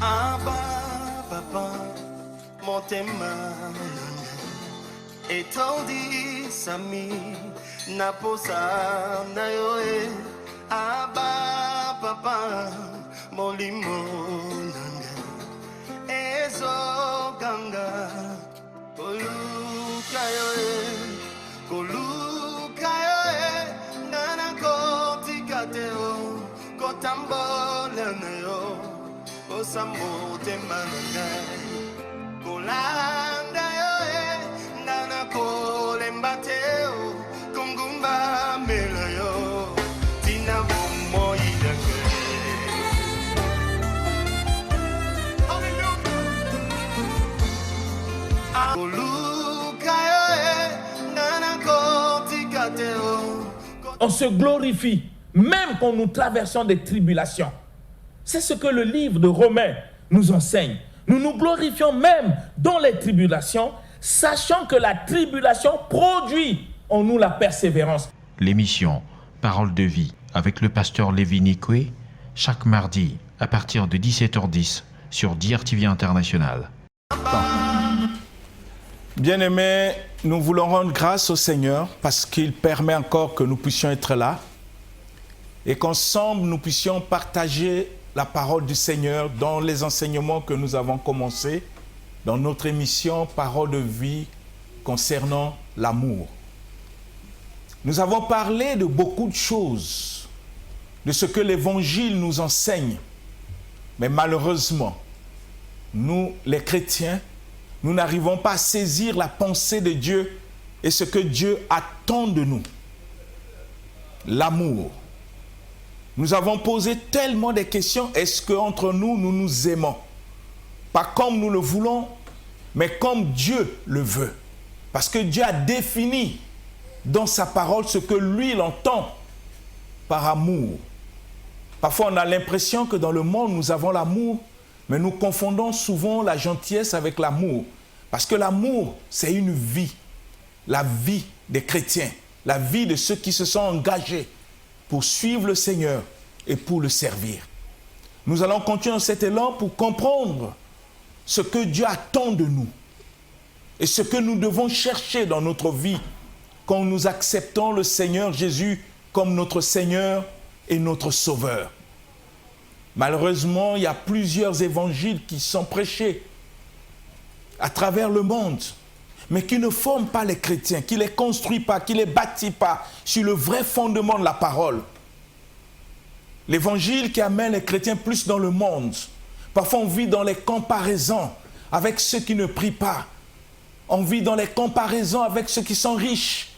Abba, papa, motema etondi sami naposa na yoe. Abba, papa, molimo nanga ezo ganga koluka yoe nana kotikateo kotambola na yo osamote mananga kolanda yoe nana kolembateo kongumba mela yo tina bomo idanga. On se glorifie même quand nous traversons des tribulations. C'est ce que le livre de Romains nous enseigne. Nous nous glorifions même dans les tribulations, sachant que la tribulation produit en nous la persévérance. L'émission Parole de vie avec le pasteur Lévi Nikwe, chaque mardi à partir de 17h10 sur DRTV International. Bien-aimés, nous voulons rendre grâce au Seigneur parce qu'il permet encore que nous puissions être là et qu'ensemble nous puissions partager la parole du Seigneur dans les enseignements que nous avons commencés dans notre émission Parole de vie concernant l'amour. Nous avons parlé de beaucoup de choses, de ce que l'Évangile nous enseigne, mais malheureusement, nous les chrétiens, nous n'arrivons pas à saisir la pensée de Dieu et ce que Dieu attend de nous. L'amour. Nous avons posé tellement de questions. Est-ce qu'entre nous, nous nous aimons? Pas comme nous le voulons, mais comme Dieu le veut. Parce que Dieu a défini dans sa parole ce que lui, il entend par amour. Parfois, on a l'impression que dans le monde, nous avons l'amour, mais nous confondons souvent la gentillesse avec l'amour. Parce que l'amour, c'est une vie. La vie des chrétiens. La vie de ceux qui se sont engagés pour suivre le Seigneur et pour le servir. Nous allons continuer dans cet élan pour comprendre ce que Dieu attend de nous et ce que nous devons chercher dans notre vie quand nous acceptons le Seigneur Jésus comme notre Seigneur et notre Sauveur. Malheureusement, il y a plusieurs évangiles qui sont prêchés à travers le monde, mais qui ne forment pas les chrétiens, qui ne les construisent pas, qui ne les bâtissent pas sur le vrai fondement de la parole. L'évangile qui amène les chrétiens plus dans le monde. Parfois, on vit dans les comparaisons avec ceux qui ne prient pas. On vit dans les comparaisons avec ceux qui sont riches.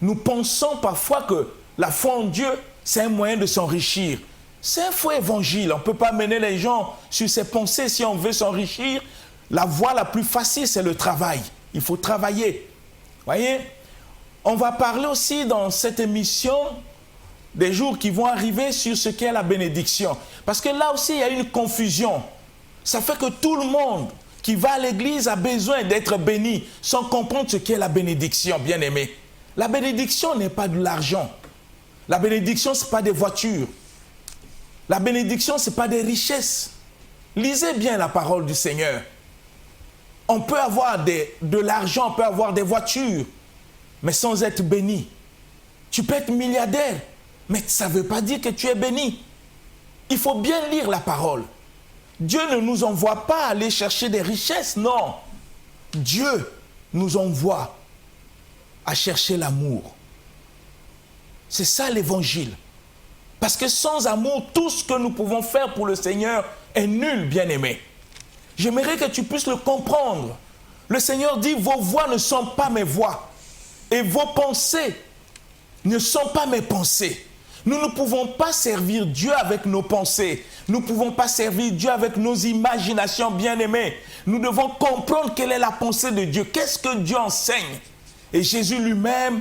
Nous pensons parfois que la foi en Dieu, c'est un moyen de s'enrichir. C'est un faux évangile. On ne peut pas mener les gens sur ces pensées si on veut s'enrichir. La voie la plus facile, c'est le travail. Il faut travailler. Voyez, on va parler aussi dans cette émission des jours qui vont arriver sur ce qu'est la bénédiction. Parce que là aussi, il y a une confusion. Ça fait que tout le monde qui va à l'église a besoin d'être béni sans comprendre ce qu'est la bénédiction, bien aimé. La bénédiction n'est pas de l'argent. La bénédiction, ce n'est pas des voitures. La bénédiction, ce n'est pas des richesses. Lisez bien la parole du Seigneur. On peut avoir de l'argent, on peut avoir des voitures, mais sans être béni. Tu peux être milliardaire, mais ça ne veut pas dire que tu es béni. Il faut bien lire la parole. Dieu ne nous envoie pas aller chercher des richesses, non. Dieu nous envoie à chercher l'amour. C'est ça l'évangile. Parce que sans amour, tout ce que nous pouvons faire pour le Seigneur est nul, bien-aimé. J'aimerais que tu puisses le comprendre. Le Seigneur dit, vos voix ne sont pas mes voix. Et vos pensées ne sont pas mes pensées. Nous ne pouvons pas servir Dieu avec nos pensées. Nous ne pouvons pas servir Dieu avec nos imaginations, bien-aimées. Nous devons comprendre quelle est la pensée de Dieu. Qu'est-ce que Dieu enseigne? Et Jésus lui-même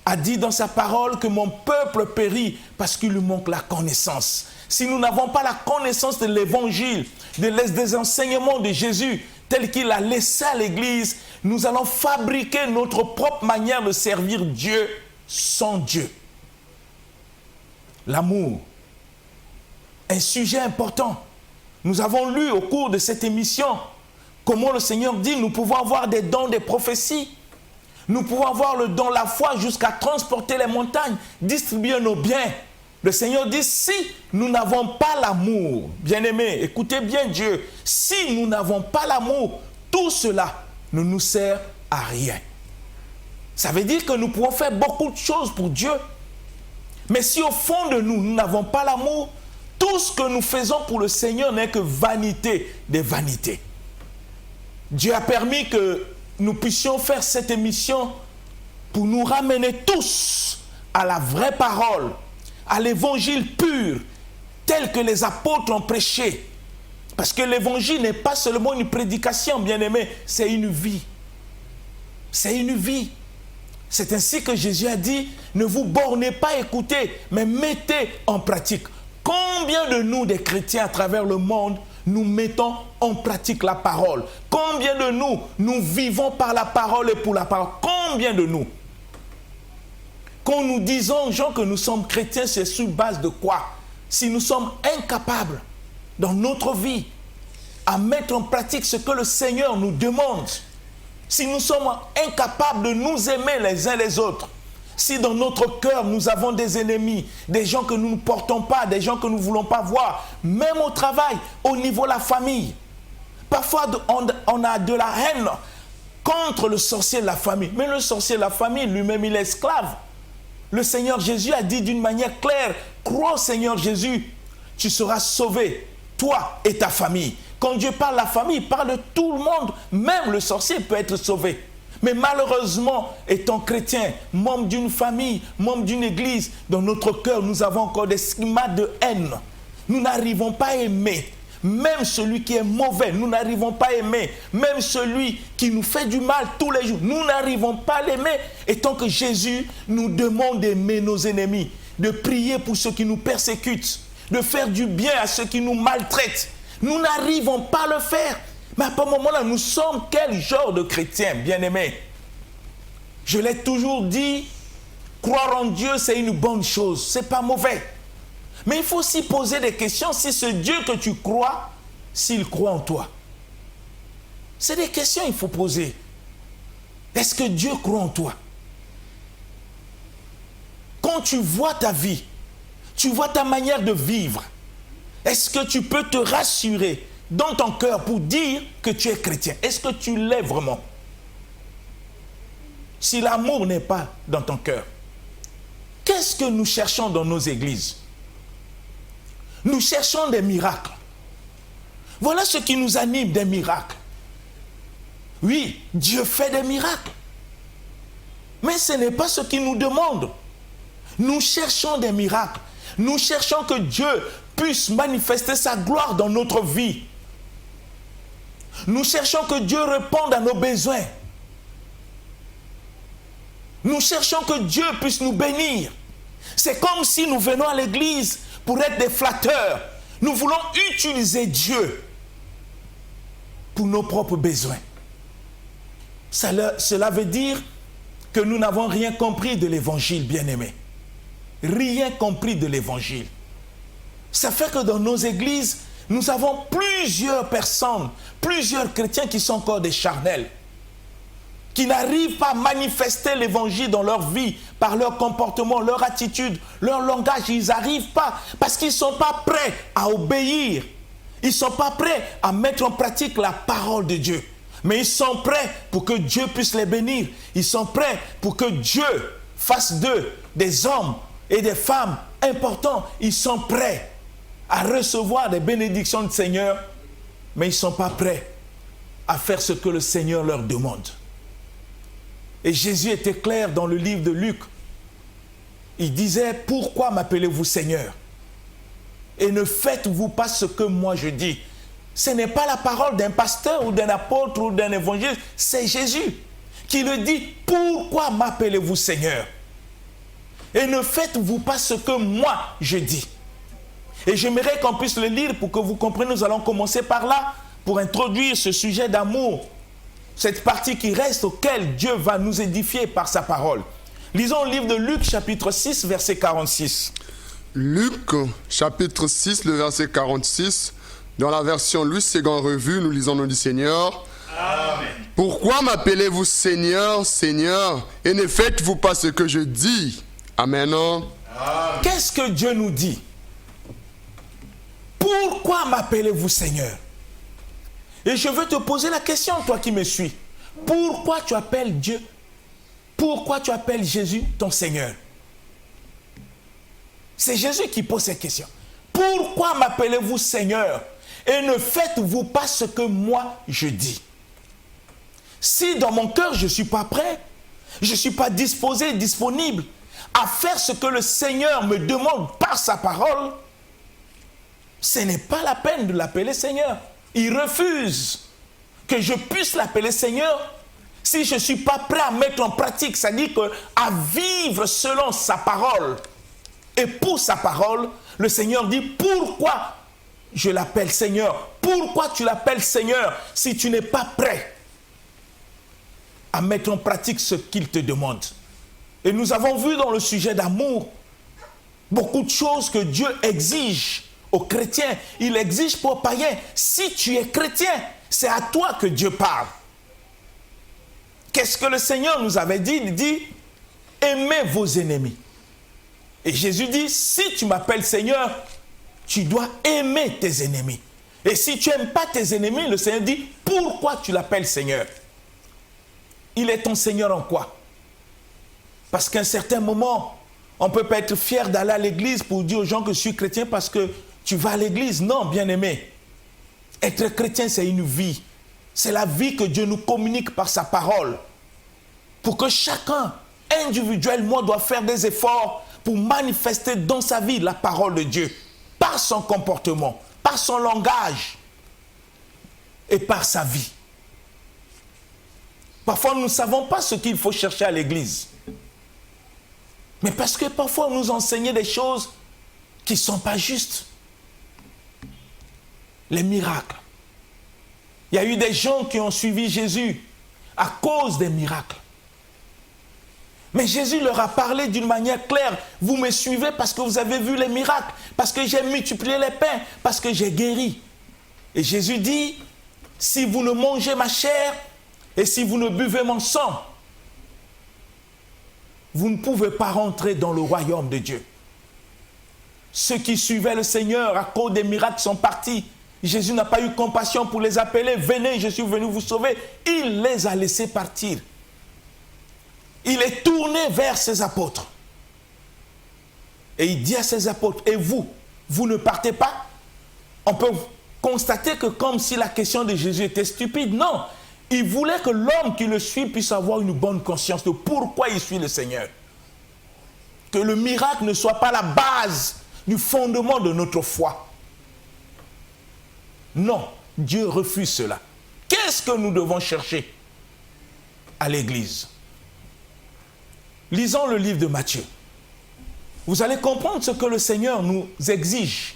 a dit dans sa parole que mon peuple périt parce qu'il lui manque la connaissance. Si nous n'avons pas la connaissance de l'évangile, des enseignements de Jésus, tels qu'il a laissé à l'Église, nous allons fabriquer notre propre manière de servir Dieu sans Dieu. L'amour, un sujet important. Nous avons lu au cours de cette émission comment le Seigneur dit nous pouvons avoir des dons des prophéties. Nous pouvons avoir le don de la foi jusqu'à transporter les montagnes, distribuer nos biens. Le Seigneur dit, si nous n'avons pas l'amour, bien-aimés, écoutez bien Dieu, si nous n'avons pas l'amour, tout cela ne nous sert à rien. Ça veut dire que nous pouvons faire beaucoup de choses pour Dieu. Mais si au fond de nous, nous n'avons pas l'amour, tout ce que nous faisons pour le Seigneur n'est que vanité des vanités. Dieu a permis que nous puissions faire cette émission pour nous ramener tous à la vraie parole, à l'évangile pur, tel que les apôtres ont prêché. Parce que l'évangile n'est pas seulement une prédication, bien-aimé, c'est une vie. C'est une vie. C'est ainsi que Jésus a dit, ne vous bornez pas à écouter, mais mettez en pratique. Combien de nous, des chrétiens à travers le monde, nous mettons en pratique la parole? Combien de nous, nous vivons par la parole et pour la parole? Combien de nous? Quand nous disons aux gens que nous sommes chrétiens, c'est sur base de quoi? Si nous sommes incapables dans notre vie à mettre en pratique ce que le Seigneur nous demande, si nous sommes incapables de nous aimer les uns les autres, si dans notre cœur nous avons des ennemis, des gens que nous ne portons pas, des gens que nous ne voulons pas voir, même au travail, au niveau de la famille, parfois on a de la haine contre le sorcier de la famille. Mais le sorcier de la famille, lui-même, il est esclave. Le Seigneur Jésus a dit d'une manière claire, crois au Seigneur Jésus, tu seras sauvé, toi et ta famille. Quand Dieu parle de la famille, il parle de tout le monde, même le sorcier peut être sauvé. Mais malheureusement, étant chrétien, membre d'une famille, membre d'une église, dans notre cœur, nous avons encore des stigmates de haine. Nous n'arrivons pas à aimer. Même celui qui est mauvais, nous n'arrivons pas à aimer. Même celui qui nous fait du mal tous les jours, nous n'arrivons pas à l'aimer. Et tant que Jésus nous demande d'aimer nos ennemis, de prier pour ceux qui nous persécutent, de faire du bien à ceux qui nous maltraitent, nous n'arrivons pas à le faire. Mais à ce moment-là, nous sommes quel genre de chrétiens, bien-aimés? Je l'ai toujours dit, croire en Dieu, c'est une bonne chose, c'est pas mauvais. Mais il faut aussi poser des questions si ce Dieu que tu crois, s'il croit en toi. C'est des questions qu'il faut poser. Est-ce que Dieu croit en toi? Quand tu vois ta vie, tu vois ta manière de vivre, est-ce que tu peux te rassurer dans ton cœur pour dire que tu es chrétien? Est-ce que tu l'es vraiment? Si l'amour n'est pas dans ton cœur, qu'est-ce que nous cherchons dans nos églises? Nous cherchons des miracles. Voilà ce qui nous anime, des miracles. Oui, Dieu fait des miracles. Mais ce n'est pas ce qu'il nous demande. Nous cherchons des miracles. Nous cherchons que Dieu puisse manifester sa gloire dans notre vie. Nous cherchons que Dieu réponde à nos besoins. Nous cherchons que Dieu puisse nous bénir. C'est comme si nous venons à l'église pour être des flatteurs. Nous voulons utiliser Dieu pour nos propres besoins. Cela veut dire que nous n'avons rien compris de l'évangile, bien-aimés. Rien compris de l'évangile. Ça fait que dans nos églises, nous avons plusieurs personnes, plusieurs chrétiens qui sont encore des charnels, qui n'arrivent pas à manifester l'évangile dans leur vie, par leur comportement, leur attitude, leur langage. Ils n'arrivent pas parce qu'ils ne sont pas prêts à obéir. Ils ne sont pas prêts à mettre en pratique la parole de Dieu. Mais ils sont prêts pour que Dieu puisse les bénir. Ils sont prêts pour que Dieu fasse d'eux des hommes et des femmes importants. Ils sont prêts à recevoir des bénédictions du Seigneur, mais ils ne sont pas prêts à faire ce que le Seigneur leur demande. Et Jésus était clair dans le livre de Luc. Il disait, pourquoi m'appelez-vous Seigneur? Et ne faites-vous pas ce que moi je dis? Ce n'est pas la parole d'un pasteur ou d'un apôtre ou d'un évangéliste, c'est Jésus qui le dit, pourquoi m'appelez-vous Seigneur? Et ne faites-vous pas ce que moi je dis? Et j'aimerais qu'on puisse le lire pour que vous compreniez. Nous allons commencer par là pour introduire ce sujet d'amour, cette partie qui reste auquel Dieu va nous édifier par sa parole. Lisons le livre de Luc, chapitre 6, verset 46. Luc, chapitre 6, le verset 46, Dans la version Louis II Revue, nous lisons au nom du Seigneur. Amen. Pourquoi m'appelez-vous Seigneur, Seigneur, et ne faites-vous pas ce que je dis? Amen. Qu'est-ce que Dieu nous dit? Pourquoi m'appelez-vous Seigneur? Et je veux te poser la question, toi qui me suis. Pourquoi tu appelles Dieu? Pourquoi tu appelles Jésus ton Seigneur? C'est Jésus qui pose cette question. Pourquoi m'appelez-vous Seigneur et ne faites-vous pas ce que moi je dis? Si dans mon cœur je ne suis pas prêt, je ne suis pas disposé, disponible à faire ce que le Seigneur me demande par sa parole, ce n'est pas la peine de l'appeler Seigneur. Il refuse que je puisse l'appeler Seigneur si je ne suis pas prêt à mettre en pratique, c'est-à-dire à vivre selon sa parole. Et pour sa parole, le Seigneur dit, pourquoi je l'appelle Seigneur? Pourquoi tu l'appelles Seigneur si tu n'es pas prêt à mettre en pratique ce qu'il te demande? Et nous avons vu dans le sujet d'amour beaucoup de choses que Dieu exige aux chrétiens. Il exige pour païens. Si tu es chrétien, c'est à toi que Dieu parle. Qu'est-ce que le Seigneur nous avait dit? Il dit, aimez vos ennemis. Et Jésus dit, si tu m'appelles Seigneur, tu dois aimer tes ennemis. Et si tu n'aimes pas tes ennemis, le Seigneur dit, pourquoi tu l'appelles Seigneur? Il est ton Seigneur en quoi? Parce qu'à un certain moment, on ne peut pas être fier d'aller à l'église pour dire aux gens que je suis chrétien parce que tu vas à l'église. Non, bien-aimé. Être chrétien, c'est une vie. C'est la vie que Dieu nous communique par sa parole. Pour que chacun, individuellement, doit faire des efforts pour manifester dans sa vie la parole de Dieu. Par son comportement, par son langage et par sa vie. Parfois, nous ne savons pas ce qu'il faut chercher à l'église. Mais parce que parfois, on nous enseigne des choses qui ne sont pas justes. Les miracles. Il y a eu des gens qui ont suivi Jésus à cause des miracles. Mais Jésus leur a parlé d'une manière claire. Vous me suivez parce que vous avez vu les miracles, parce que j'ai multiplié les pains, parce que j'ai guéri. Et Jésus dit, si vous ne mangez ma chair et si vous ne buvez mon sang, vous ne pouvez pas rentrer dans le royaume de Dieu. Ceux qui suivaient le Seigneur à cause des miracles sont partis. Jésus n'a pas eu compassion pour les appeler. Venez, je suis venu vous sauver. Il les a laissés partir. Il est tourné vers ses apôtres. Et il dit à ses apôtres, et vous, vous ne partez pas? On peut constater que comme si la question de Jésus était stupide. Non, il voulait que l'homme qui le suit puisse avoir une bonne conscience de pourquoi il suit le Seigneur. Que le miracle ne soit pas la base du fondement de notre foi. Non, Dieu refuse cela. Qu'est-ce que nous devons chercher à l'église? Lisons le livre de Matthieu. Vous allez comprendre ce que le Seigneur nous exige.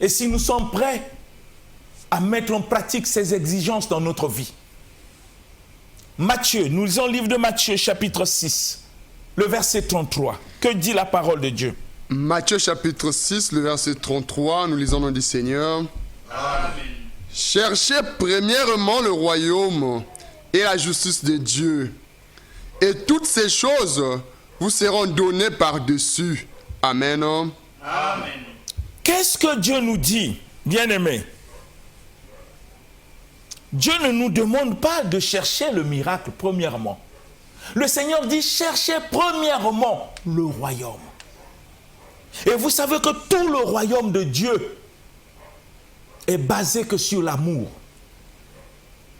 Et si nous sommes prêts à mettre en pratique ces exigences dans notre vie. Matthieu, nous lisons le livre de Matthieu, chapitre 6, le verset 33. Que dit la parole de Dieu? Matthieu chapitre 6, le verset 33, nous lisons au nom du Seigneur. Amen. Cherchez premièrement le royaume et la justice de Dieu, et toutes ces choses vous seront données par-dessus. Amen. Amen. Qu'est-ce que Dieu nous dit, bien-aimés? Dieu ne nous demande pas de chercher le miracle premièrement. Le Seigneur dit, cherchez premièrement le royaume. Et vous savez que tout le royaume de Dieu est basé que sur l'amour.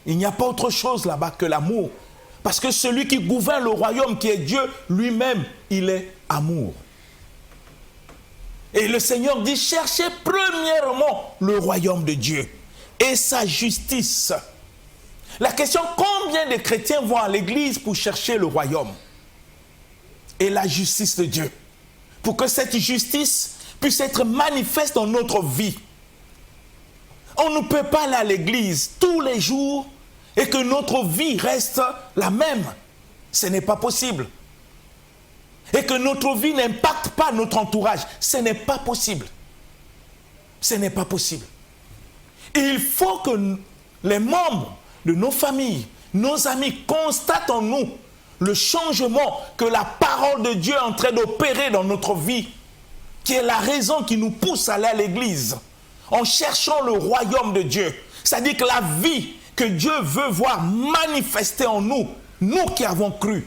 Il n'y a pas autre chose là-bas que l'amour. Parce que celui qui gouverne le royaume, qui est Dieu, lui-même, il est amour. Et le Seigneur dit, cherchez premièrement le royaume de Dieu et sa justice. La question, combien de chrétiens vont à l'église pour chercher le royaume et la justice de Dieu? Pour que cette justice puisse être manifeste dans notre vie. On ne peut pas aller à l'église tous les jours et que notre vie reste la même. Ce n'est pas possible. Et que notre vie n'impacte pas notre entourage. Ce n'est pas possible. Ce n'est pas possible. Il faut que les membres de nos familles, nos amis constatent en nous le changement que la parole de Dieu est en train d'opérer dans notre vie, qui est la raison qui nous pousse à aller à l'église, en cherchant le royaume de Dieu. C'est-à-dire que la vie que Dieu veut voir manifester en nous, nous qui avons cru,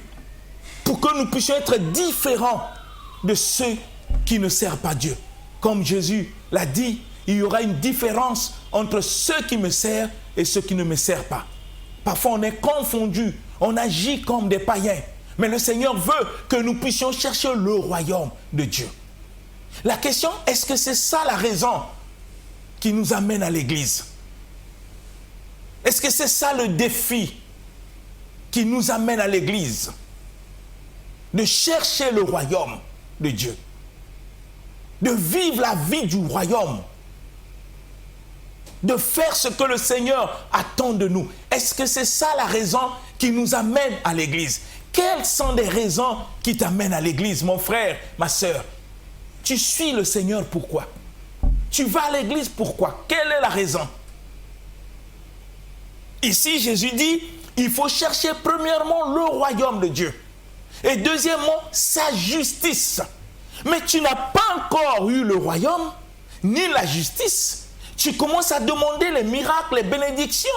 pour que nous puissions être différents de ceux qui ne servent pas Dieu. Comme Jésus l'a dit, il y aura une différence entre ceux qui me servent et ceux qui ne me servent pas. Parfois on est confondus, on agit comme des païens. Mais le Seigneur veut que nous puissions chercher le royaume de Dieu. La question, est-ce que c'est ça la raison qui nous amène à l'église? Est-ce que c'est ça le défi qui nous amène à l'église? De chercher le royaume de Dieu. De vivre la vie du royaume. De faire ce que le Seigneur attend de nous. Est-ce que c'est ça la raison qui nous amène à l'église? Quelles sont les raisons qui t'amènent à l'église, mon frère, ma soeur? Tu suis le Seigneur pourquoi? Tu vas à l'église pourquoi? Quelle est la raison? Ici, Jésus dit, il faut chercher premièrement le royaume de Dieu. Et deuxièmement, sa justice. Mais tu n'as pas encore eu le royaume, ni la justice. Tu commences à demander les miracles, les bénédictions.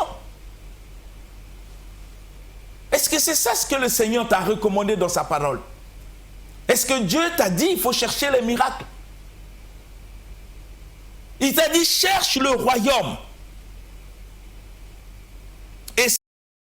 Est-ce que c'est ça ce que le Seigneur t'a recommandé dans sa parole? Est-ce que Dieu t'a dit il faut chercher les miracles? Il t'a dit cherche le royaume.